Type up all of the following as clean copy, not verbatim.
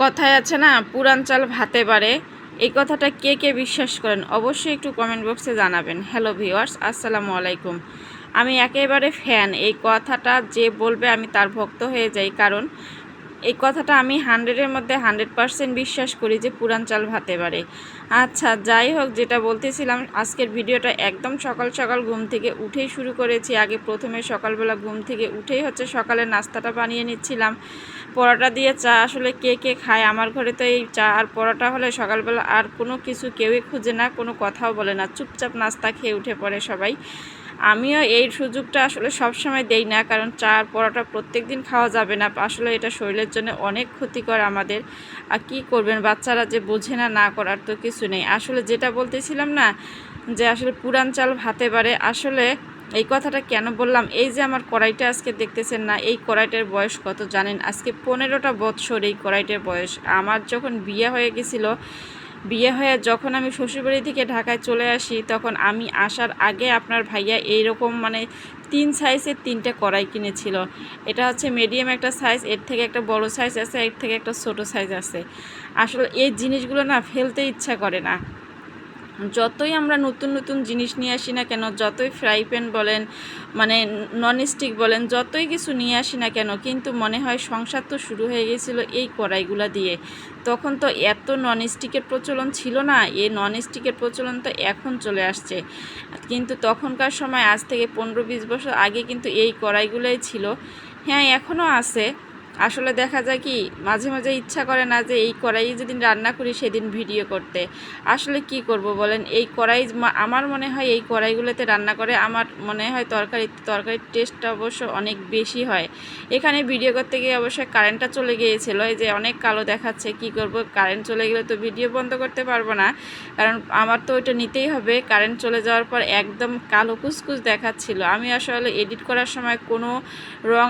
কথায় আছে না, পুরান চাল ভাতে বাড়ে। এই কথাটা কে কে বিশ্বাস করেন অবশ্যই একটু কমেন্ট বক্সে জানাবেন। হ্যালো ভিউয়ার্স, আসসালামু আলাইকুম। আমি একেবারে ফ্যান। এই কথাটা যে বলবে আমি তার ভক্ত হয়ে যাই, কারণ এই কথাটা আমি 100-এর মধ্যে 100% বিশ্বাস করি যে পুরান চাল ভাতে বাড়ে। আচ্ছা, যাই হোক, যেটা বলতেছিলাম, আজকের ভিডিওটা একদম সকাল সকাল ঘুম থেকে উঠেই শুরু করেছি। আগে প্রথমে সকালবেলা ঘুম থেকে উঠেই সকালের নাস্তাটা বানিয়ে নিচ্ছিলাম। পরোটা দিয়ে চা আসলে কে কে খায়? আমার ঘরে তো এই চা আর পরোটা হলে সকালবেলা আর কোনো কিছু কেউই খুঁজে না, কোনো কথাও বলে না, চুপচাপ নাস্তা খেয়ে উঠে পড়ে সবাই। আমিও এই সুযোগটা আসলে সবসময় দেই না, কারণ চা আর পরোটা প্রত্যেক দিন খাওয়া যাবে না। আসলে এটা শরীরের জন্য অনেক ক্ষতিকর আমাদের। আর কী করবেন, বাচ্চারা যে বোঝে না, না করার তো কিছু নেই। আসলে যেটা বলতেছিলাম না, যে আসলে পুরান চাল ভাতে বাড়ে, আসলে এই কথাটা কেন বললাম, এই যে আমার কড়াইটা আজকে দেখতেছেন না, এই কড়াইটার বয়স কত জানেন? আজকে 15টা বৎসর এই কড়াইটার বয়স। আমার যখন বিয়ে হয়ে গেছিলো, বিয়ে হয়ে যখন আমি শ্বশুরবাড়ি থেকে ঢাকায় চলে আসি, তখন আমি আসার আগে আপনার ভাইয়া এইরকম 3 সাইজের 3টে কড়াই কিনেছিল। এটা হচ্ছে মিডিয়াম একটা সাইজ, এর থেকে একটা বড় সাইজ আছে, এর থেকে একটা ছোট সাইজ আছে। আসলে এই জিনিসগুলো না ফেলতে ইচ্ছা করে না। যতই আমরা নতুন নতুন জিনিস নিয়ে আসি না কেন, যতই ফ্রাই প্যান বলেন, ননস্টিক বলেন, যতই কিছু নিয়ে আসি না কেন, কিন্তু মনে হয় সংসার তো শুরু হয়ে গেছিলো এই কড়াইগুলো দিয়ে। তখন তো এত ননস্টিকের প্রচলন ছিল না, এই ননস্টিকের প্রচলন তো এখন চলে আসছে। কিন্তু তখনকার সময়, আজ থেকে 15-20 বছর আগে কিন্তু এই কড়াইগুলোই ছিল। হ্যাঁ, এখনও আছে। আসলে দেখা যায় কি, মাঝে মাঝে ইচ্ছা করে না যে এই কড়াই যেদিন রান্না করি সেদিন ভিডিও করতে। আসলে কি করব বলেন, এই কড়াই আমার মনে হয় এই কড়াইগুলোতে রান্না করে আমার মনে হয় তরকারির টেস্টটা অবশ্য অনেক বেশি হয়। এখানে ভিডিও করতে গিয়ে অবশ্যই কারেন্টটা চলে গিয়েছিল, এই যে অনেক কালো দেখাচ্ছে। কি করব, কারেন্ট চলে গেলে তো ভিডিও বন্ধ করতে পারবো না, কারণ আমার তো ওইটা নিতেই হবে। কারেন্ট চলে যাওয়ার পর একদম কালো কুচকুচ দেখাচ্ছিল। আমি আসলে এডিট করার সময় কোনো রং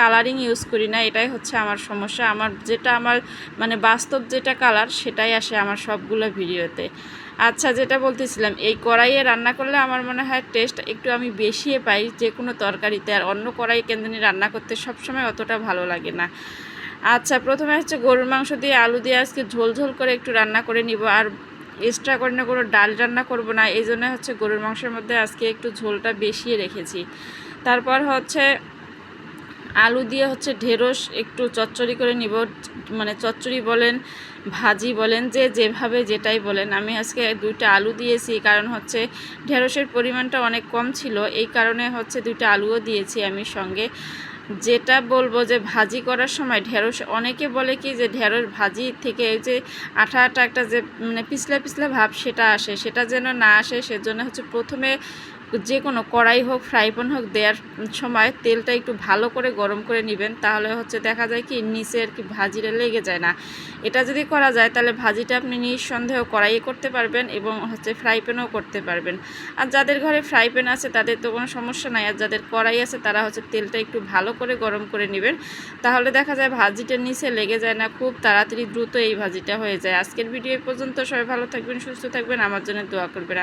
কালারিং ইউজ করি না, এটাই হচ্ছে আমার সমস্যা। আমার বাস্তব যেটা কালার সেটাই আসে আমার সবগুলো ভিডিওতে। আচ্ছা, যেটা বলতেছিলাম, এই কড়াইয়ে রান্না করলে আমার মনে হয় টেস্ট একটু আমি বেশিই পাই যে কোনো তরকারিতে। আর অন্য কড়াই কেন্দ্রে রান্না করতে সবসময় অতটা ভালো লাগে না। আচ্ছা, প্রথমে হচ্ছে গরুর মাংস দিয়ে আলু দিয়ে আজকে ঝোল ঝোল করে একটু রান্না করে নিব। আর এক্সট্রা করে না কোনো ডাল রান্না করব না, এই জন্য হচ্ছে গরুর মাংসের মধ্যে আজকে একটু ঝোলটা বেশিয়ে রেখেছি। তারপর হচ্ছে আলু দিয়ে হচ্ছে ঢেঁড়স একটু চচ্চড়ি করে নিব। চচ্চড়ি বলেন, ভাজি বলেন, যে যেভাবে যেটাই বলেন। আমি আজকে 2টা আলু দিয়েছি, কারণ হচ্ছে ঢেঁড়সের পরিমাণটা অনেক কম ছিল, এই কারণে হচ্ছে 2টা আলুও দিয়েছি আমি সঙ্গে। যেটা বলবো যে ভাজি করার সময় ঢেঁড়স, অনেকে বলে কি যে ঢেঁড়স ভাজি থেকে এই যে আঠা আঠা একটা যে পিছলা পিছলা ভাব সেটা আসে, সেটা যেন না আসে, সেজন্য হচ্ছে প্রথমে যে কোনো কড়াই হোক, ফ্রাই প্যান হোক, দেওয়ার সময় তেলটা একটু ভালো করে গরম করে নেবেন। তাহলে হচ্ছে দেখা যায় কি নিচে আর কি ভাজিটা লেগে যায় না। এটা যদি করা যায় তাহলে ভাজিটা আপনি নিঃসন্দেহ কড়াইয়ে করতে পারবেন এবং হচ্ছে ফ্রাই প্যানও করতে পারবেন। আর যাদের ঘরে ফ্রাই প্যান আছে তাদের তো কোনো সমস্যা নাই, আর যাদের কড়াই আছে তারা হচ্ছে তেলটা একটু ভালো করে গরম করে নেবেন। তাহলে দেখা যায় ভাজিটার নিচে লেগে যায় না, খুব তাড়াতাড়ি দ্রুত এই ভাজিটা হয়ে যায়। আজকের ভিডিও পর্যন্ত। সবাই ভালো থাকবেন, সুস্থ থাকবেন, আমার জন্য দোয়া করবেন।